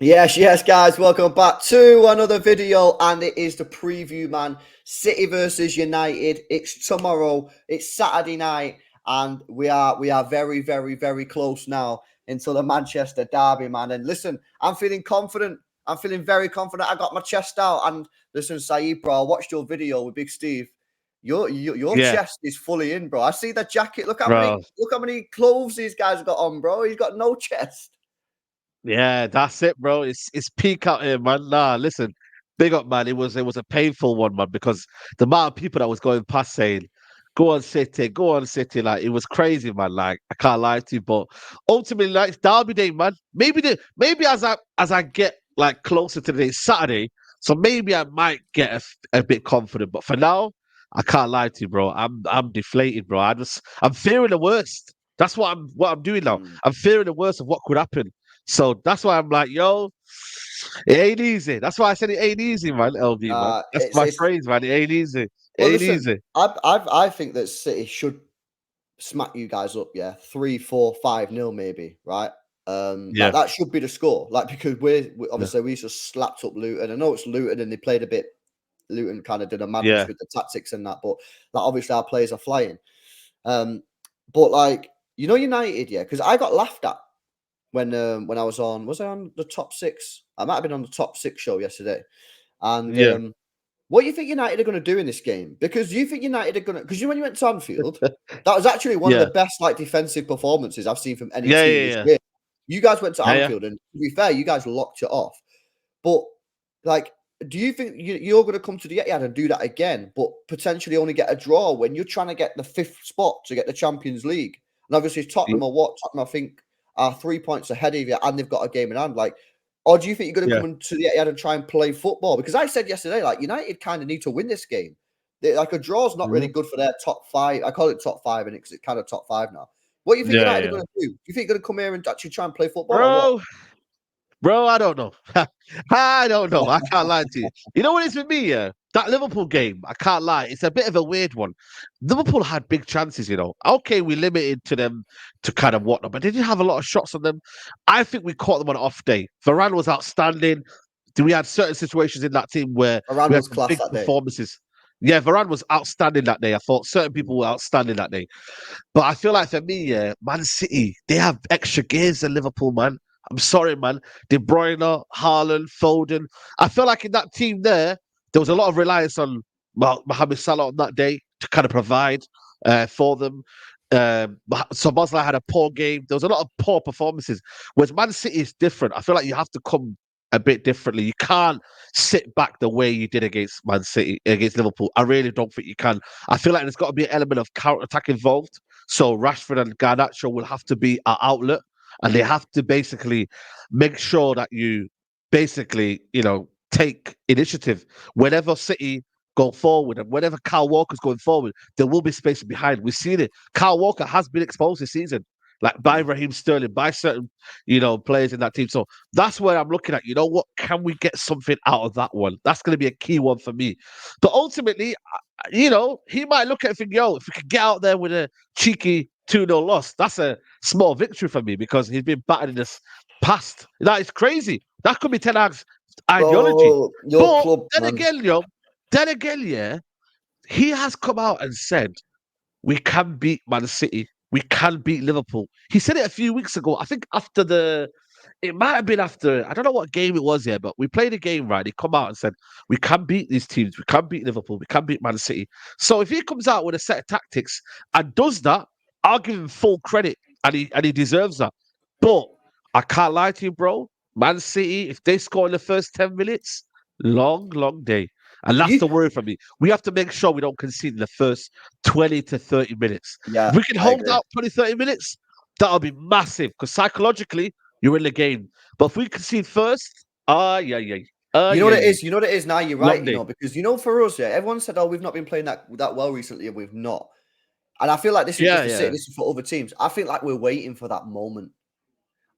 Yes, guys, welcome back to another video, and it is the preview, man. City versus United. It's tomorrow. It's Saturday night, and we are very close now into the Manchester derby, man. And listen, I'm feeling confident. I'm feeling very confident. I got my chest out, and listen, Saeed, bro, I watched your video with Big Steve. Your Yeah, chest is fully in, bro. I see the jacket. bro. Look how many clothes these guys got on, bro. He's got no chest. Yeah, that's it, bro. It's peak out here, man. Nah, listen, big up, man. It was a painful one, man, because the amount of people that was going past saying, "Go on, City, go on, City," like it was crazy, man. Like I can't lie to you, but ultimately, like it's Derby Day, man. Maybe as I get like closer to the Saturday, so maybe I might get a bit confident. But for now, I can't lie to you, bro. I'm deflated, bro. I'm fearing the worst. That's what I'm doing now. Mm. I'm fearing the worst of what could happen. So that's why I'm like, yo, it ain't easy. That's why I said it ain't easy, man. LB, man. That's my It's phrase, man. It ain't easy. It Well, ain't listen, easy. I think that City should smack you guys up, yeah, 3-4-5-0 maybe, right? Like Yeah, that should be the score, like because yeah, obviously we just slapped up Luton. I know it's Luton and they played a bit. Luton kind of did a madness yeah, with the tactics and that, but like obviously our players are flying. But like United, yeah, because I got laughed at when I was I on the top six? I might have been on the top six show yesterday, and yeah, what do you think United are going to do in this game? Because you think United are going to, because when you went to Anfield, that was actually one of the yeah, best like defensive performances I've seen from any yeah, team yeah, this yeah, year. You guys went to yeah, yeah. Anfield, and to be fair, you guys locked it off. But like, do you think you're going to come to the Etihad and do that again, but potentially only get a draw when you're trying to get the fifth spot to get the Champions League? And obviously, Tottenham are what? Tottenham, I think, are 3 points ahead of you, and they've got a game in hand. Like, or do you think you're going to Yeah. come into the Etihad and try and play football? Because I said yesterday, like United kind of need to win this game. Like a draw's not really Mhm. good for their top five. I call it top five, and it's kind of top five now. What do you think Yeah, United are yeah. going to do? Do you think they're going to come here and actually try and play football, or what? Bro, bro, I don't know. I don't know. I can't lie to you. You know what it is with me, yeah? That Liverpool game, I can't lie. It's a bit of a weird one. Liverpool had big chances, you know. Okay, we limited to them to kind of whatnot, but they didn't have a lot of shots on them. I think we caught them on an off day. Varane was outstanding. We had certain situations in that team where Iran we had was some class big that day. performances. Yeah, Varane was outstanding that day. I thought certain Mm. people were outstanding that day. But I feel like for me, yeah, Man City, they have extra gears than Liverpool, man. I'm sorry, man. De Bruyne, Haaland, Foden. I feel like in that team there was a lot of reliance on Mohamed Salah on that day to kind of provide for them. So Bosla had a poor game. There was a lot of poor performances. Whereas Man City is different. I feel like you have to come a bit differently. You can't sit back the way you did against Man City, against Liverpool. I really don't think you can. I feel like there's got to be an element of counter attack involved. So Rashford and Garnacho will have to be our outlet, and they have to basically make sure that you basically, take initiative. Whenever City go forward and whenever Kyle Walker's going forward, there will be space behind. We've seen it. Kyle Walker has been exposed this season, like by Mm. Raheem Sterling, by certain, players in that team. So that's where I'm looking at. You know what? Can we get something out of that one? That's going to be a key one for me. But ultimately, he might look at it and think, yo, if we could get out there with a cheeky 2-0 loss, that's a small victory for me because he's been battered in this past. That is crazy. That could be Ten Hag's ideology. Bro, your But club, then man. again, yeah, he has come out and said, we can beat Man City. We can beat Liverpool. He said it a few weeks ago. I think it might have been after, I don't know what game it was here, but we played a game, right? He come out and said, we can beat these teams. We can beat Liverpool. We can beat Man City. So if he comes out with a set of tactics and does that, I'll give him full credit and he deserves that. But I can't lie to you, bro. Man City, if they score in the first 10 minutes, long day. And that's the You, worry for me. We have to make sure we don't concede in the first 20 to 30 minutes. yeah, If we can I hold agree. out 20, 30 minutes, that'll be massive because psychologically, you're in the game. But if we concede first, yeah, yeah. You know Yeah, what it yeah. is? You know what it is now? You're right, Long day. because for us, yeah, everyone said, oh, we've not been playing that well recently, and we've not. And I feel like this isn't just Yeah, for City, yeah. this is for other teams. I feel like we're waiting for that moment.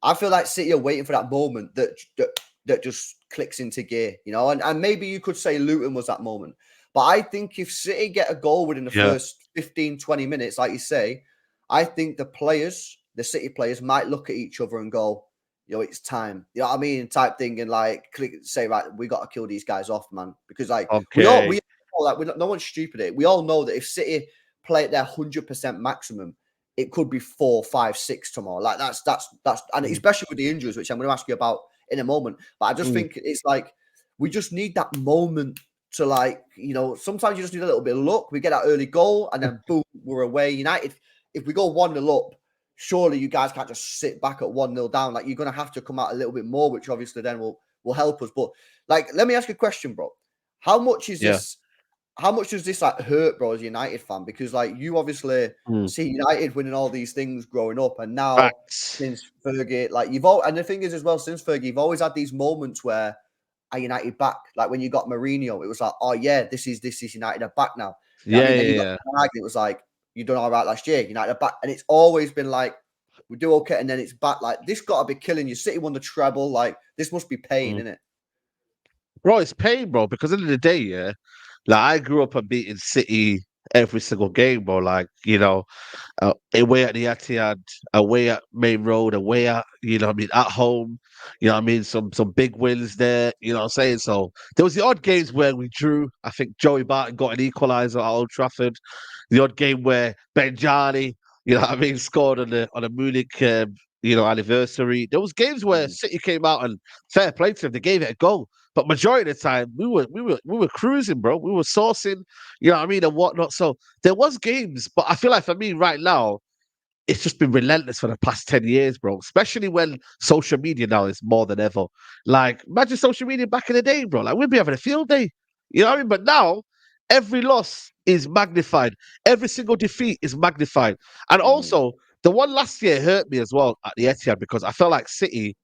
I feel like City are waiting for that moment that just clicks into gear, and maybe you could say Luton was that moment. But I think if City get a goal within the Yeah. first 15, 20 minutes, like you say, I think the City players might look at each other and go, it's time. You know what I mean? Type thing, and like say, right, we got to kill these guys off, man. Because like we Okay. all like no one's stupid. We all know that if City play at their 100% maximum, it could be 4, 5, 6 tomorrow. Like that's and Mm, especially with the injuries, which I'm going to ask you about in a moment. But I just mm, think it's like we just need that moment to like, sometimes you just need a little bit of luck. We get that early goal and then boom, we're away. United, if we go 1-0 up, surely you guys can't just sit back at 1-0 down. Like you're gonna have to come out a little bit more, which obviously then will help us. But like, let me ask you a question, bro. How much is yeah. this? How much does this like hurt, bro, as a United fan? Because like you obviously Mm. see United winning all these things growing up, and now Facts. since Fergie, like you've all, and the thing is as well, since Fergie, you've always had these moments where are United back? Like when you got Mourinho, it was like, oh yeah, this is United are back now. You know what I Yeah, mean? yeah, Then you got yeah. Ten Hag, it was like you done all right last year, United are back, and it's always been like we do okay, and then it's back. Like this got to be killing you. City won the treble. Like this must be pain, Mm. isn't it? Bro, it's pain, bro, because at the end of the day, yeah, like I grew up and beating City every single game, bro. Like, away at the Etihad, away at Main Road, away at, what I mean, at home, what I mean, some big wins there, you know what I'm saying? So there was the odd games where we drew. I think Joey Barton got an equaliser at Old Trafford. The odd game where Benjani, what I mean, scored on a Munich, anniversary. There was games where Mm, City came out and fair play to them, they gave it a go. But majority of the time, we were cruising, bro. We were sourcing, you know what I mean, and whatnot. So there was games, but I feel like for me right now, it's just been relentless for the past 10 years, bro. Especially when social media now is more than ever. Like, imagine social media back in the day, bro. Like, we'd be having a field day. You know what I mean? But now, every loss is magnified. Every single defeat is magnified. And mm. also, the one last year hurt me as well at the Etihad because I felt like City,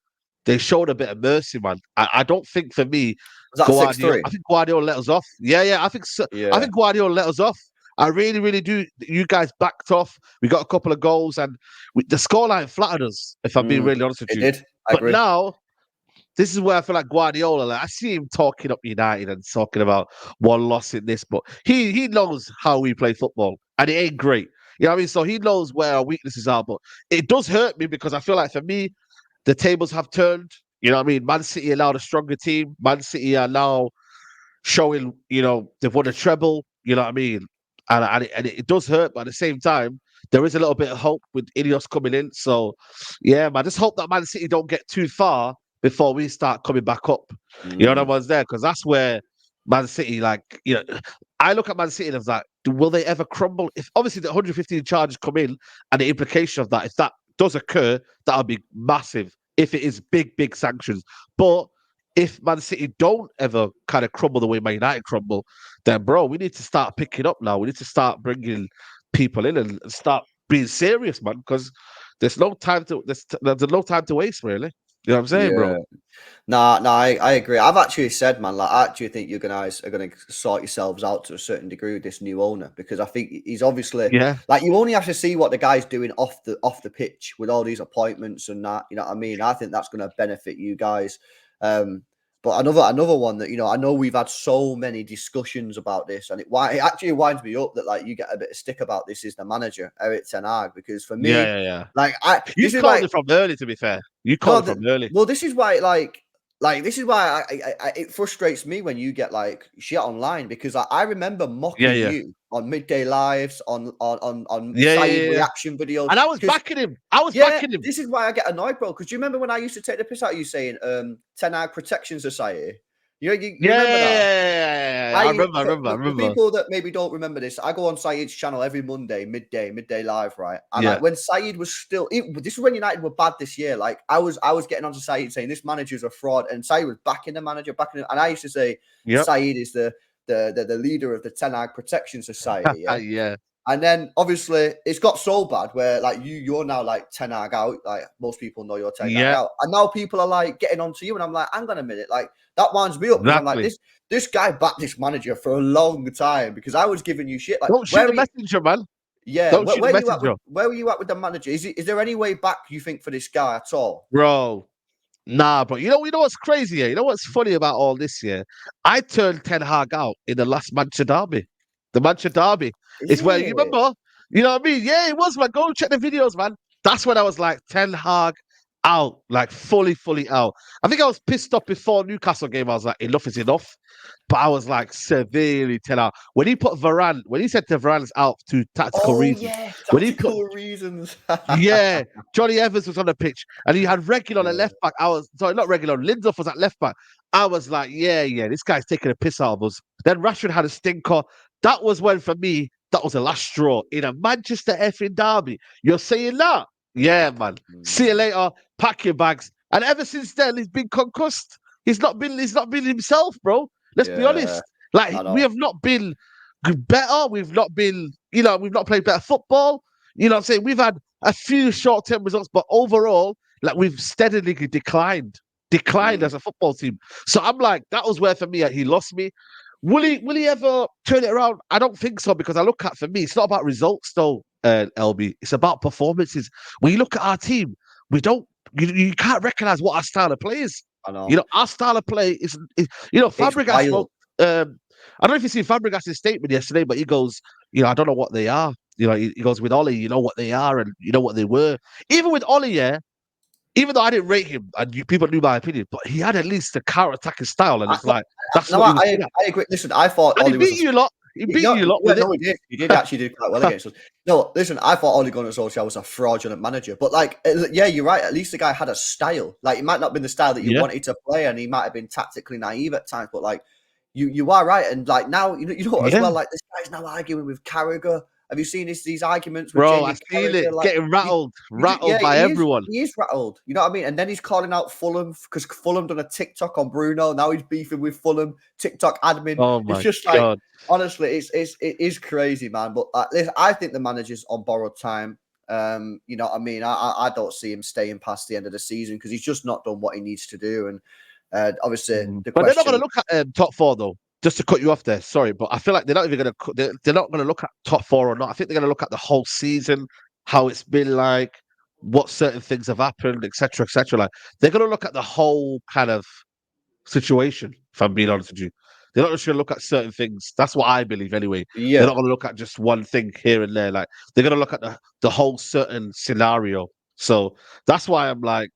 they showed a bit of mercy, man. I don't think for me, Was that 6-3? I think Guardiola let us off. Yeah, yeah. I think so. I Yeah. think Guardiola let us off. I really, really do. You guys backed off. We got a couple of goals, and the scoreline flattered us. If I'm being Mm. really honest with It you, did. I but agree. now this is where I feel like Guardiola. Like I see him talking up United and talking about one loss in this, but he knows how we play football, and it ain't great. You know what I mean? So he knows where our weaknesses are, but it does hurt me because I feel like for me, the tables have turned. You know what I mean? Man City are now the stronger team. Man City are now showing, they've won a treble, you know what I mean? And it does hurt, but at the same time, there is a little bit of hope with Ineos coming in. So, yeah, man, just hope that Man City don't get too far before we start coming back up. You know what I Mm. was there? Because that's where Man City, like, I look at Man City and I was like, will they ever crumble? If obviously the 115 charges come in and the implication of that, if that does occur, that'll be massive if it is big, big sanctions. But if Man City don't ever kind of crumble the way Man United crumble, then bro, we need to start picking up now. We need to start bringing people in and start being serious, man, because there's no time to waste, really. You know what I'm saying, bro? Yeah. Nah, nah, I agree. I've actually said, man, like I actually think you guys are going to sort yourselves out to a certain degree with this new owner because I think he's obviously Yeah, like you only have to see what the guy's doing off the pitch with all these appointments and that. You know what I mean? I think that's going to benefit you guys. But another one that I know we've had so many discussions about this, and it actually winds me up that like you get a bit of stick about this is the manager Eric Ten Hag because for yeah, me, yeah, yeah. like I You this is called like it from early, to be fair. You no, called it from early. well, this is why, like this is why it frustrates me when you get like shit online because I remember Yeah, mocking yeah, you on midday lives on yeah, yeah, Saeed yeah, yeah. reaction videos And I was because backing him. I was yeah, backing him. this is why I get annoyed, bro. Because you remember when I used to take the piss out of you saying Ten Hag Protection Society? You Yeah, remember yeah, that? yeah, yeah, yeah. I remember, I remember, I For remember. people that maybe don't remember this, I go on Saeed's channel every Monday, midday live, right? And Yeah, like when Saeed was still, this is when United were bad this year. Like I was getting onto Saeed saying this manager's a fraud, and Saeed was backing the manager, and I used to say yep. Saeed is the leader of the Ten Hag Protection Society, yeah. Yeah, And then obviously it's got so bad where like you're now like Ten Hag out. Like most people know you're Ten Hag yeah, out. And now people are like getting onto you. And I'm like, hang on a minute. Like that winds me up because I'm like, exactly. this guy backed this manager for a long time because I was giving you shit. Like Don't shoot where the are you messenger, man. yeah, Don't shoot the where are you at with messenger, the manager? Is there any way back you think for this guy at all? bro. Nah, bro. You know what's crazy here? You know what's funny about all this here? I turned Ten Hag out in the last Manchester derby. The Manchester derby Is is where you it? remember. You know what I mean? Yeah, it was, man. Go check the videos, man. That's when I was like, Ten Hag. out, like fully out. I think I was pissed off before Newcastle game. I was like, enough is enough. But I was like severely 10 out. When he put Varane, when he said to Varane's out to tactical Oh reasons, yeah, when he put tactical reasons. yeah, Johnny Evans was on the pitch and he had regular on the Yeah. left back. I was sorry, not regular. Lindelof was at left back. I was like, yeah, this guy's taking a piss out of us. Then Rashford had a stinker. That was when, for me, that was the last straw in a Manchester effing derby. You're saying that? Yeah, man. See you Mm, later. Pack your bags. And ever since then, he's been concussed. He's not been himself, bro. Let's be yeah, honest. Like I we know. have not been better. We've not been, we've not played better football. You know what I'm saying? We've had a few short-term results, but overall, like we've steadily declined Mm, as a football team. So I'm like, that was where for me he lost me. Will he ever turn it around? I don't think so because I look at for me, it's not about results though, LB. It's about performances. When you look at our team, we don't you can't recognize what our style of play is. I know. Our style of play is It's Fabregas wild. spoke. I don't know if you see Fabregas' statement yesterday, but he goes, I don't know what they are. He goes with Ollie, you know what they are and you know what they were. Even with Ollie, yeah, even though I didn't rate him and people knew my opinion, but he had at least a counter-attacking style, and it's No, like that's no, what he was good at. I agree. Listen, I thought And he Ollie was a beat you a lot. He beat no, you a lot yeah, with it. no, he did. He did actually do quite well against us. No, listen, I thought Ole Gunnar Solskjaer was a fraudulent manager, but like, yeah, you're right. At least the guy had a style. Like, it might not have been the style that you Yeah, wanted to play, and he might have been tactically naive at times. But like, you are right. And like now, you know what as yeah. well. Like this guy's now arguing with Carragher. Have you seen these arguments with Bro, I Jamie feel Carragher? it. Like, Getting yeah, rattled by everyone. he is rattled. You know what I mean? And then he's calling out Fulham because Fulham done a TikTok on Bruno. Now he's beefing with Fulham TikTok admin. Oh It's my just like God. honestly, it is crazy, man. But listen, I think the manager's on borrowed time. You know what I mean? I don't see him staying past the end of the season because he's just not done what he needs to do. And obviously, the But they're not going to question, look at top four though. Just to cut you off there, sorry, but I feel like they're not even going to. They're not going to look at top four or not. I think they're going to look at the whole season, how it's been like, what certain things have happened, etc., etc. Like they're going to look at the whole kind of situation. If I'm being honest with you, they're not just going to look at certain things. That's what I believe anyway. They're not yeah, going to look at just one thing here and there. Like they're going to look at the whole certain scenario. So that's why I'm like,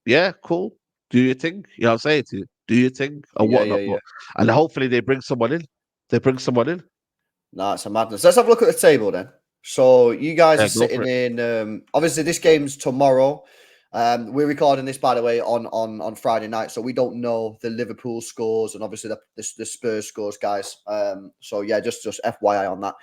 yeah, cool. Do your thing. You know what I'm saying to you? Do your thing and yeah, whatnot. yeah. But and hopefully they bring someone in. They bring someone in. No, it's a madness. Let's have a look at the table then. So you guys Yeah, are go for sitting it. in. Obviously, this game's tomorrow. We're recording this, by the way, on Friday night, so we don't know the Liverpool scores and obviously the Spurs scores, guys. So yeah, just FYI on that.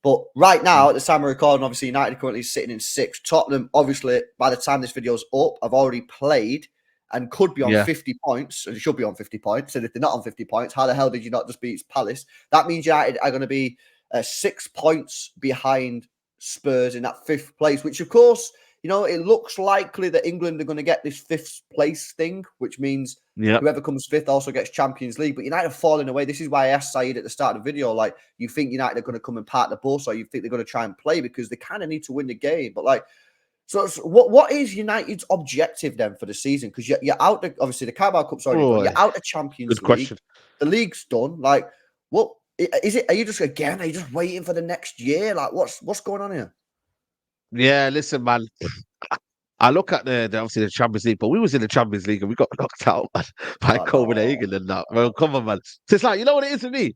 But right now, at the time of recording, obviously United are currently sitting in sixth. Tottenham, obviously, by the time this video's up, have already played and could be on Yeah. 50 points. And it should be on 50 points. And if they're not on 50 points, how the hell did you not just beat Palace? That means United are going to be 6 points behind Spurs in that fifth place, which of course, you know, it looks likely that England are going to get this fifth place thing, which means Yeah. whoever comes fifth also gets Champions League. But United are falling away. This is why I asked Saeed at the start of the video, like, you think United are going to come and part the bus, or you think they're going to try and play because they kind of need to win the game. But like, so what is United's objective then for the season? Because you're out. Obviously, the Carabao Cup's already done. You're Boy, out of Champions good League. question. The league's done. Like, what is it? Are you just again? Are you just waiting for the next year? Like, what's going on here? Yeah, listen, man. I look at the obviously the Champions League, but we was in the Champions League and we got knocked out man, by Oh no. Copenhagen and that. Well, come on, man. So it's like, you know what it is for me?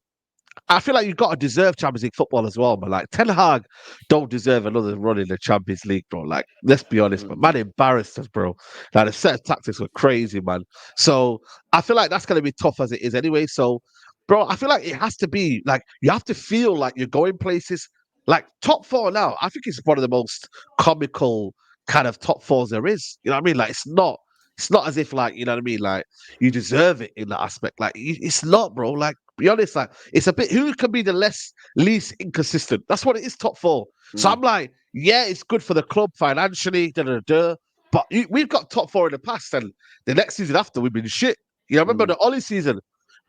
I feel like you've got to deserve Champions League football as well, but like Ten Hag don't deserve another run in the Champions League, bro. Like, let's be honest, but man embarrassed us, bro. Like the set of tactics were crazy, man. So I feel like that's gonna be tough as it is anyway. So, bro, I feel like it has to be like you have to feel like you're going places. Like top four now, I think it's one of the most comical kind of top fours there is. You know what I mean? Like it's not as if like you know what I mean, like you deserve it in that aspect. Like it's not, bro. Like be honest, like it's a bit who can be the least inconsistent. That's what it is, top four. So I'm like, yeah, it's good for the club financially, but we've got top four in the past, and the next season after we've been shit. You know, remember the Ollie season?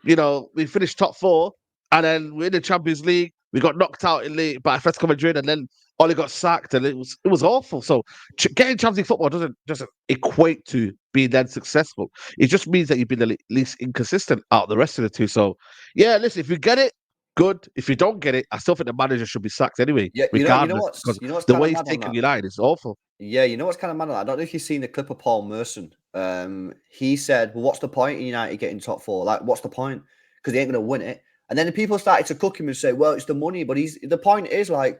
You know, we finished top four, and then we're in the Champions League. We got knocked out in the by Atletico Madrid, and then Ollie got sacked, and it was awful. So getting Champions League football doesn't equate to being then successful. It just means that you've been the least inconsistent out of the rest of the two. So yeah, listen, if you get it, good. If you don't get it, I still think the manager should be sacked anyway, Yeah, regardless, because what's the kind way of he's mad on taken that? United is awful. Yeah, you know what's kind of mad on that? I don't know if you've seen the clip of Paul Merson. He said, "Well, what's the point in United getting top four? Like, what's the point? Because they ain't going to win it." And then the people started to cook him and say, "Well, it's the money." But the point is like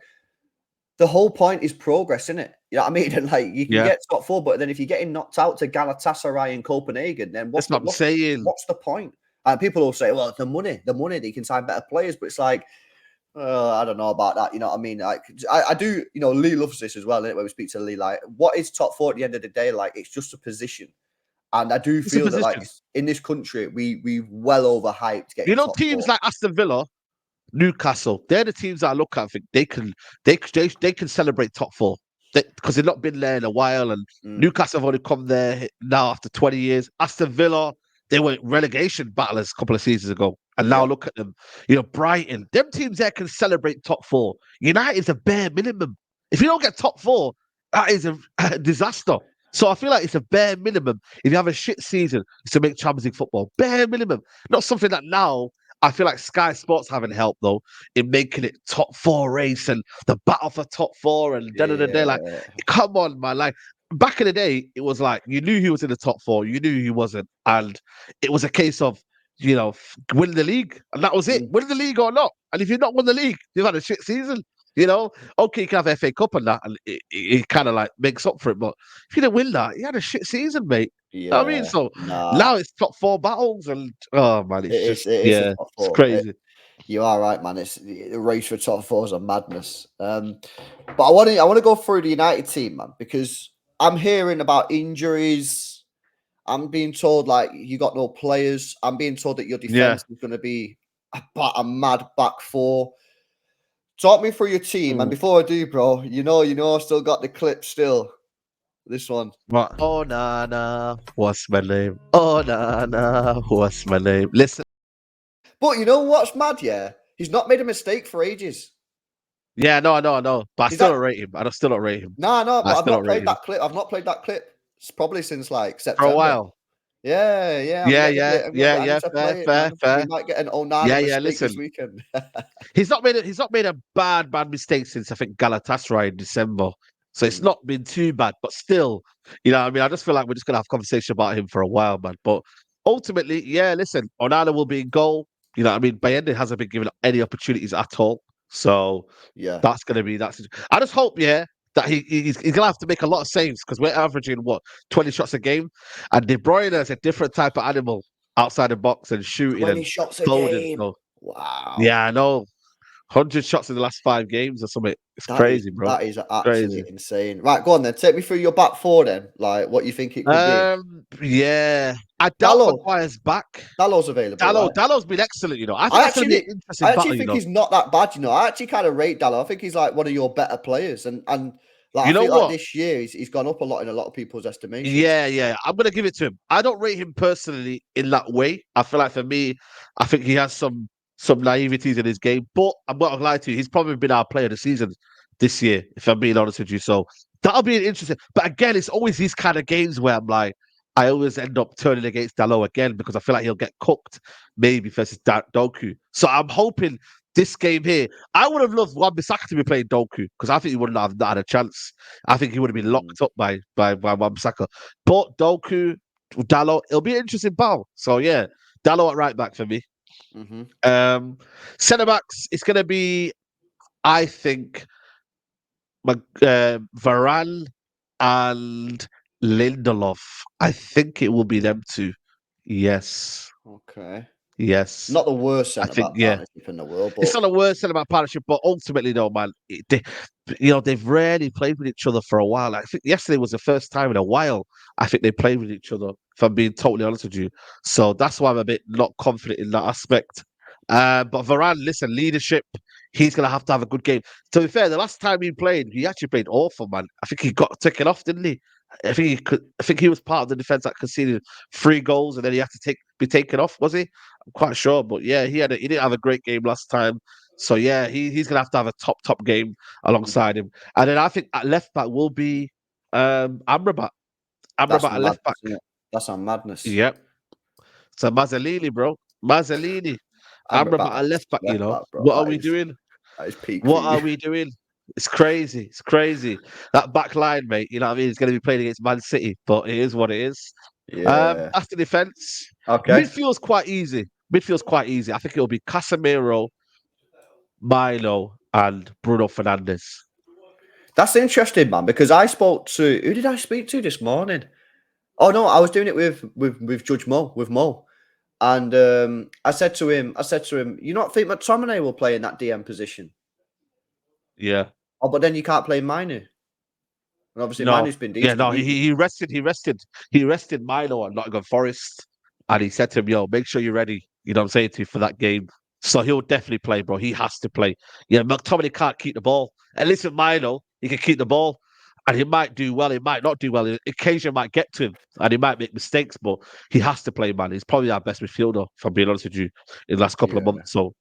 the whole point is progress, isn't it? You know what I mean? And like you can Yeah, get top four, but then if you're getting knocked out to Galatasaray in Copenhagen, then that's what I'm saying. what's the point? And people will say, "Well, it's the money that you can sign better players." But it's like, I don't know about that. You know what I mean? Like, I do. You know, Lee loves this as well. Innit? When we speak to Lee, like, what is top four at the end of the day? Like, it's just a position. And I do It's a feel that, like, position. in this country, we well overhyped You getting know, top teams four. like Aston Villa, Newcastle, they're the teams that I look at and think they can celebrate top four because they've not been there in a while. And Mm, Newcastle have only come there now after 20 years. Aston Villa, they were relegation battlers a couple of seasons ago. And now yeah, look at them. You know, Brighton, them teams there can celebrate top four. United's a bare minimum. If you don't get top four, that is a disaster. So I feel like it's a bare minimum. If you have a shit season, it's to make Champions League football. Bare minimum. Not something that now I feel like Sky Sports haven't helped though in making it top four race and the battle for top four and da da da da. Like, yeah. come on, man. Like back in the day, it was like you knew he was in the top four, you knew he wasn't, and it was a case of winning the league, and that was it. Mm, Win the league or not, and if you've not won the league, you've had a shit season. You know, okay, you can have FA Cup and that, and it kind of like makes up for it. But if you didn't win that, you had a shit season, mate. You know what I mean? yeah, So nah. now it's top four battles, and oh man, it's just It is a yeah, top it's four. crazy. You are right, man. It's the race for top four is a madness. But I want to go through the United team, man, because I'm hearing about injuries. I'm being told like you got no players. I'm being told that your Yeah. defense is going to be a mad back four. Talk me through your team, and Mm. before I do, bro, I still got the clip. Still, this one. What? Oh Nana, what's my name? Oh Nana, what's my name? Listen, But you know what's mad? Yeah, he's not made a mistake for ages. yeah, no, I know, I know, but I He's still that don't rate him. I don't still don't rate him. nah, no, I but I've still don't not rate played him that clip. I've not played that clip. It's probably since like for a September. while. Yeah, yeah. Yeah, yeah, yeah, I need yeah. to Fair, play it, fair, man. We fair. might get an Onana Yeah, yeah. mistake this Listen, weekend. he's not made a bad mistake since I think Galatasaray in December. So it's Mm, not been too bad, but still, you know, what I mean, I just feel like we're just gonna have a conversation about him for a while, man. But ultimately, yeah, listen, Onana will be in goal. You know, what I mean, Bayende hasn't been given any opportunities at all. So yeah. that's gonna be that's. I just hope, yeah, that he's gonna have to make a lot of saves because we're averaging what 20 shots a game, and De Bruyne is a different type of animal outside the box and shooting 20 and shots a folding. game. So Wow. yeah, I know 100 shots in the last 5 games or something. It's crazy, bro. That is actually Crazy. insane. Right, go on then. Take me through your back four then. Like what you think it could be. Yeah, I doubt Dallo. Maguire's back. Dallo's available, right? Dallow's been excellent. You know, I think that's gonna be an I interesting actually battle. You think know, he's not that bad, you know. I actually kind of rate Dallo. I think he's like one of your better players. And like you I know feel like what? this year he's gone up a lot in a lot of people's estimations. Yeah, yeah. I'm gonna give it to him. I don't rate him personally in that way. I feel like for me, I think he has some naiveties in his game. But I'm not gonna lie to you, he's probably been our player of the season this year, if I'm being honest with you. So that'll be an interesting. But again, it's always these kind of games where I'm like, I always end up turning against Dalot again because I feel like he'll get cooked, maybe versus Doku. So I'm hoping this game here. I would have loved Wan-Bissaka to be playing Doku because I think he wouldn't have not had a chance. I think he would have been Mm, locked up by Wan-Bissaka. But Doku, Dalot, it'll be an interesting battle. So yeah, Dalot at right back for me. mm-hmm. Um, Centre backs, it's going to be, I think, Varane and Lindelof. I think it will be them two. Yes, Okay. yes. Not the worst I centre think back yeah. partnership in the world, It's but not the worst thing about partnership, but ultimately, though, man, they've rarely played with each other for a while. I think yesterday was the first time in a while I think they played with each other. If I'm being totally honest with you, so that's why I'm a bit not confident in that aspect. But Varane, listen, leadership. He's gonna have to have a good game. To be fair, the last time he played, he actually played awful, man. I think he got taken off, didn't he? I think he could. I think he was part of the defense that conceded 3 goals, and then he had to be taken off. Was he? I'm quite sure, but yeah, he didn't have a great game last time. So yeah, he's gonna have to have a top game Mhm. alongside him. And then I think at left back will be Amrabat. That's Amrabat a at left madness, back. isn't it? That's a madness. Yep. So Mazzolini, bro. Mazzolini. Amrabat at left back, left back, bro. What are we doing? That is peak for What you. are we doing? It's crazy. It's crazy. That back line, mate, you know what I mean? It's going to be playing against Man City, but it is what it is. Yeah. That's the defence. Okay. Midfield's quite easy. Midfield's quite easy. I think it'll be Casemiro, Milo, and Bruno Fernandes. That's interesting, man, because I spoke to who did I speak to this morning? Oh no, I was doing it with Judge Mo, with Mo. And I said to him, you not think McTominay will play in that DM position? Yeah. Oh, but then you can't play Minu. And obviously No. Minu's been Yeah, decent. no, he rested Milo at Nottingham Forest. And he said to him, yo, make sure you're ready, you know what I'm saying to you, for that game. So he'll definitely play, bro. He has to play. Yeah, McTominay can't keep the ball. At least with Milo, he can keep the ball. And he might do well, he might not do well. Occasion might get to him and he might make mistakes, but he has to play, man. He's probably our best midfielder, if I'm being honest with you, in the last couple of Yeah. months. So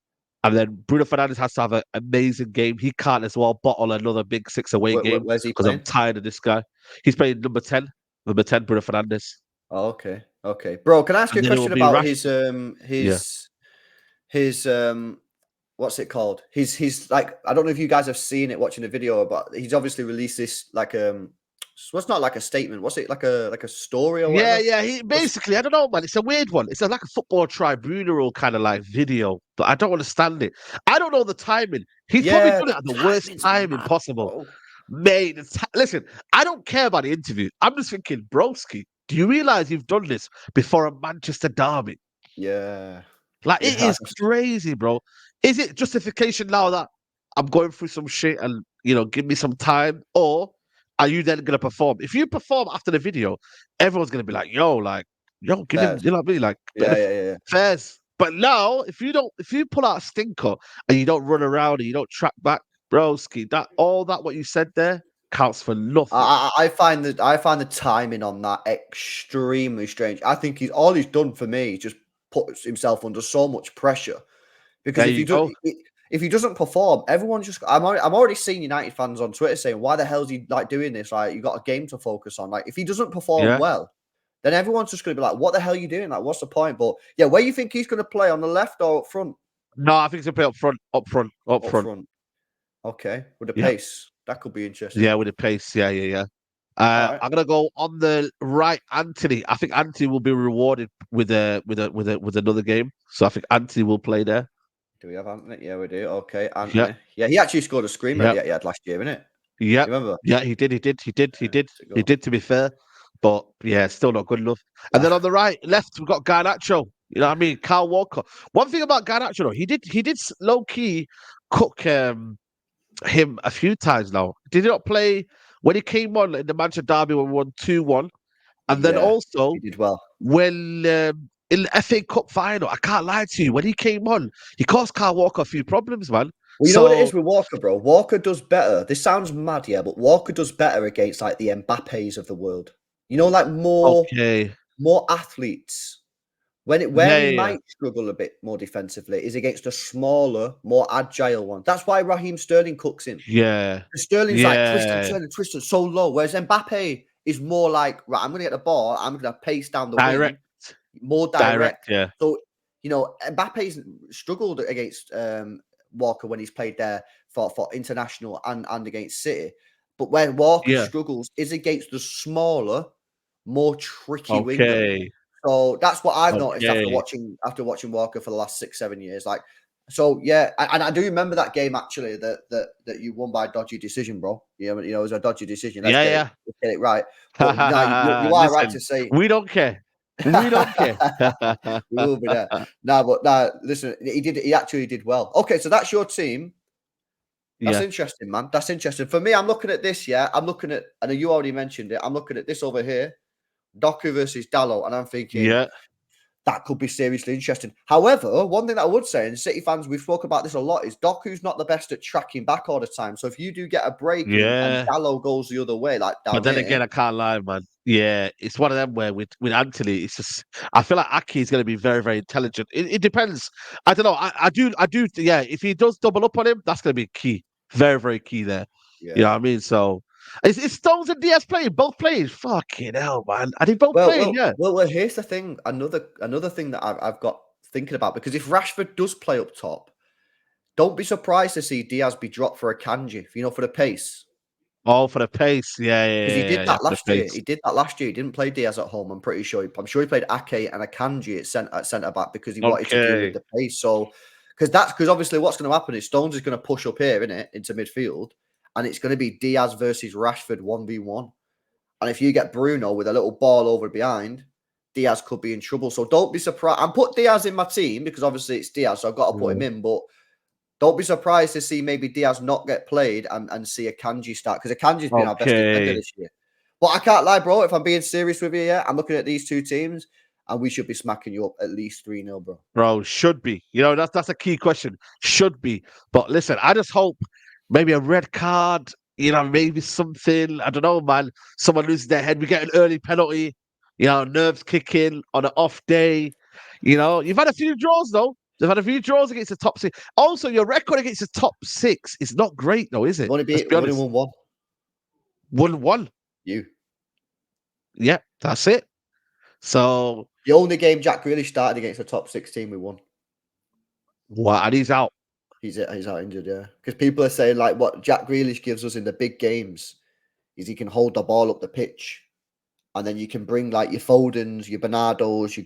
and then Bruno Fernandes has to have an amazing game. He can't as well bottle another big six away game Where's he because I'm playing? tired of this guy. He's playing number 10, Bruno Fernandes. Oh, okay. Okay. Bro, can I ask you And a then it will question be about Rash. Yeah. his what's it called? His like I don't know if you guys have seen it watching the video, but he's obviously released this like so it's not like a statement. What's it like a story or Yeah, whatever? yeah. He basically, I don't know, man. It's a weird one. It's like a football tribunal kind of like video, but I don't understand it. I don't know the timing. He's probably Yeah, done it that at the worst timing's timing mad, possible. bro. Mate, listen, I don't care about the interview. I'm just thinking, broski, do you realize you've done this before a Manchester derby? Yeah. Like, it Yeah. is crazy, bro. Is it justification now that I'm going through some shit and, give me some time? Or are you then going to perform? If you perform after the video, everyone's going to be like, yo, give him, Fairs. you know what I mean? Like, bit Yeah, of yeah, yeah, yeah. fairs. But now, if you pull out a stinker and you don't run around and you don't track back, broski, all that what you said there counts for nothing. I find the timing on that extremely strange. I think he's done for me is just puts himself under so much pressure because There you go. if he doesn't perform, everyone's just I'm already seeing United fans on Twitter saying why the hell is he like doing this? Like you got a game to focus on. Like if he doesn't perform Yeah. well, then everyone's just going to be like, what the hell are you doing? Like what's the point? But yeah, where you think he's going to play on the left or up front? No, I think it's a bit up front, up front, up Up front. front. Okay, with the Yeah. pace that could be interesting. Yeah, with the pace. Yeah, yeah, yeah. All right. I'm gonna go on the right, Anthony. I think Anthony will be rewarded with another game. So I think Anthony will play there. Do we have Anthony? Yeah, we do. Okay, Yep, Anthony. Yeah, he actually scored a screamer at yep, the Etihad last year, innit? yep. You remember? Yeah, he did, he did, he did, he Yeah, did, to he go. did. To be fair, but yeah, still not good enough. And then Ah, on the right, left, we've got Garnacho. You know what I mean? Kyle Walker. One thing about Garnacho, though, he did low key cook him a few times now. Did he not play when he came on in the Manchester Derby when we won 2-1? And then yeah, also he did well. when in the FA Cup final, I can't lie to you, when he came on, he caused Kyle Walker a few problems, man. Well, you know what it So is with Walker, bro? Walker does better. This sounds mad, yeah, but Walker does better against like the Mbappes of the world. You know, like okay, more athletes. Where yeah, he yeah, yeah, might struggle a bit more defensively is against a smaller, more agile one. That's why Raheem Sterling cooks him. yeah, Sterling's like yeah. twisting so low, whereas Mbappe is more like, right, I'm gonna get the ball, I'm gonna pace down the Direct, wing, more direct, direct. yeah, So, Mbappe's struggled against Walker when he's played there for international and against City. But where Walker yeah. struggles is against the smaller, more tricky winger. Okay, So that's what I've noticed okay. after watching Walker for the last 6-7 years. Like, so yeah, and I do remember that game actually that you won by a dodgy decision, bro. It was a dodgy decision. Yeah, yeah. Let's get it right. But no, you are right Listen, to say we don't care. We don't care. we will be there. No, but no, listen, he actually did well. Okay, so that's your team. That's Yeah, interesting, man. That's interesting. For me, I'm looking at this, yeah. I'm looking at, I know you already mentioned it. I'm looking at this over here, Doku versus Dallo, and I'm thinking yeah, that could be seriously interesting. However, one thing that I would say, and City fans, we've spoken about this a lot, is Doku's not the best at tracking back all the time. So if you do get a break and yeah. Dallo goes the other way, like But down then here, again, I can't lie, man. Yeah, it's one of them where with Anthony, it's just I feel like Aki is going to be very, very intelligent. It depends. I don't know. I do. Yeah, if he does double up on him, that's going to be key. Very, very key there. You know yeah. what I mean? So, is Stones and Diaz playing? Both playing? Fucking hell, man. Are they both Well, playing? well, Yeah. well, well. Here's the thing. Another thing that I've got thinking about, because if Rashford does play up top, don't be surprised to see Diaz be dropped for a Kanji, for the pace. Oh, for the pace. Yeah, yeah, Because he yeah, did yeah, yeah, that for the last year. pace. He did that last year. He didn't play Diaz at home. I'm pretty sure. I'm sure he played Ake and a Kanji at centre back because he wanted to deal with Okay. the pace. So, because obviously what's going to happen is Stones is going to push up here, innit, into midfield, and it's going to be Diaz versus Rashford 1v1. And if you get Bruno with a little ball over behind, Diaz could be in trouble. So don't be surprised. I'm put Diaz in my team because obviously it's Diaz, so I've got to put him in. But don't be surprised to see maybe Diaz not get played and see a Kanji start, because Akanji's been our best defender Okay. this year. But I can't lie, bro. If I'm being serious with you, yeah, I'm looking at these two teams and we should be smacking you up at least 3-0, bro. Bro, should be. That's a key question. Should be. But listen, I just hope maybe a red card, maybe something. I don't know, man. Someone loses their head. We get an early penalty, nerves kick in on an off day. You've had a few draws, though. They've had a few draws against the top six. Also, your record against the top six is not great, though, is it? Let's be We've only honest. won one. 1-1. You. Yeah, that's it. So, The only game Jack Grealish started against the top 16, we won. what? And he's out. He's out injured, yeah. Because people are saying, like, what Jack Grealish gives us in the big games is he can hold the ball up the pitch. And then you can bring like your Fodens, your Bernardos,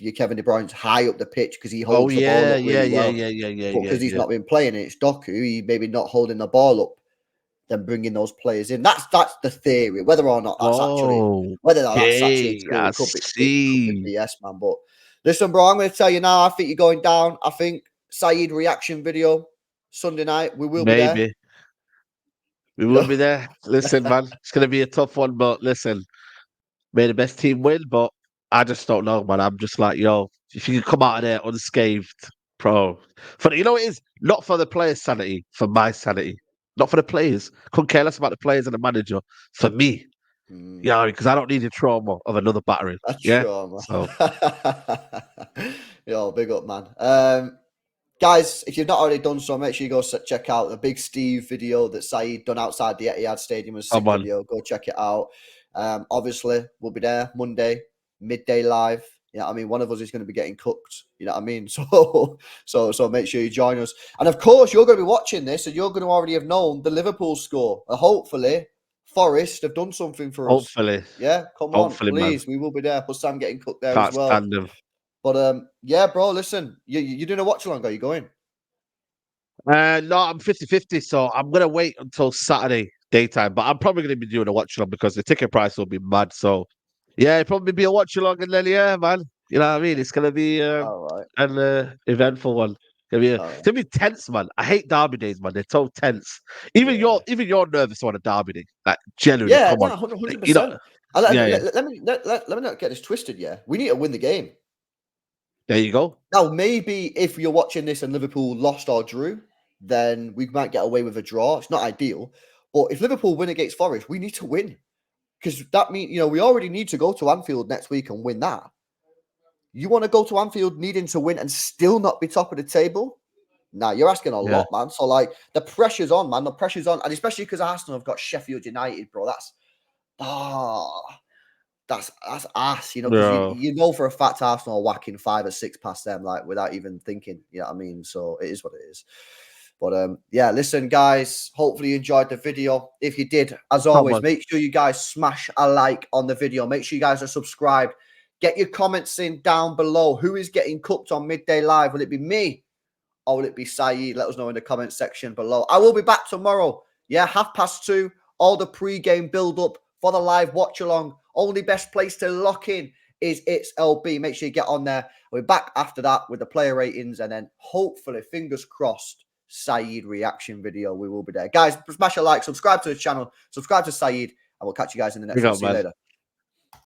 your Kevin De Bruyne's high up the pitch because he Oh, holds the ball yeah, up yeah, really yeah, well. yeah, yeah, yeah, But yeah, because he's yeah. not been playing it, it's Doku. He maybe not holding the ball up, then bringing those players in. That's the theory. Whether or not that's actually Okay, true, I it could see. be BS, man. But listen, bro, I'm going to tell you now. I think you're going down. I think Saeed reaction video Sunday night. We will be there. Maybe we You will know. be there. Listen, man, it's gonna be a tough one, but listen, may the best team win. But I just don't know, man. I'm just like, yo, if you can come out of there unscathed, bro. It is not for the players' sanity, for my sanity, not for the players. Couldn't care less about the players and the manager. For me, because I don't need the trauma of another battering. That's Yeah, true, so man. Yo, big up, man. Guys, if you've not already done so, make sure you go check out the Big Steve video that Saeed done outside the Etihad Stadium. A sick come on, video. Go check it out. Obviously, we'll be there Monday, midday live. You know what I mean? One of us is going to be getting cooked. You know what I mean? So make sure you join us. And of course, you're going to be watching this and you're going to already have known the Liverpool score. Hopefully, Forest have done something for us. hopefully, Yeah, come on, hopefully, man. please. We will be there. Plus, Sam getting cooked there as Can't well. stand them. But yeah, bro, listen, you're doing a watch along. Are you going? No, I'm 50-50, so I'm gonna wait until Saturday daytime. But I'm probably gonna be doing a watch along because the ticket price will be mad. So yeah, it'll probably be a watch along, and then yeah, man, you know what I mean. It's gonna be All right. an eventful one. It's gonna be tense, man. I hate derby days, man. They're so tense. Yeah. Even you're nervous on a derby day. Like generally, Yeah, come no, on. Like, 100%. yeah, yeah. Let me not get this twisted. Yeah, we need to win the game. There you go. Now, maybe if you're watching this and Liverpool lost or drew, then we might get away with a draw. It's not ideal, but if Liverpool win against Forest, we need to win because that means we already need to go to Anfield next week and win that. You want to go to Anfield needing to win and still not be top of the table? Nah, you're asking a Yeah, lot, man. So like the pressure's on, man. The pressure's on, and especially because Arsenal have got Sheffield United, bro. That's ass, because bro. you know for a fact Arsenal are whacking 5 or 6 past them, like without even thinking. You know what I mean? So it is what it is. But yeah, listen, guys. Hopefully you enjoyed the video. If you did, as Come always, on. make sure you guys smash a like on the video. Make sure you guys are subscribed. Get your comments in down below. Who is getting cooked on midday live? Will it be me? Or will it be Saeed? Let us know in the comment section below. I will be back tomorrow. Yeah, 2:30. All the pre-game build-up for the live watch-along. Only best place to lock in is It's LB. Make sure you get on there. We're back after that with the player ratings. And then hopefully, fingers crossed, Saeed reaction video. We will be there. Guys, smash a like. Subscribe to the channel. Subscribe to Saeed. And we'll catch you guys in the next Big one. up, See you man. later.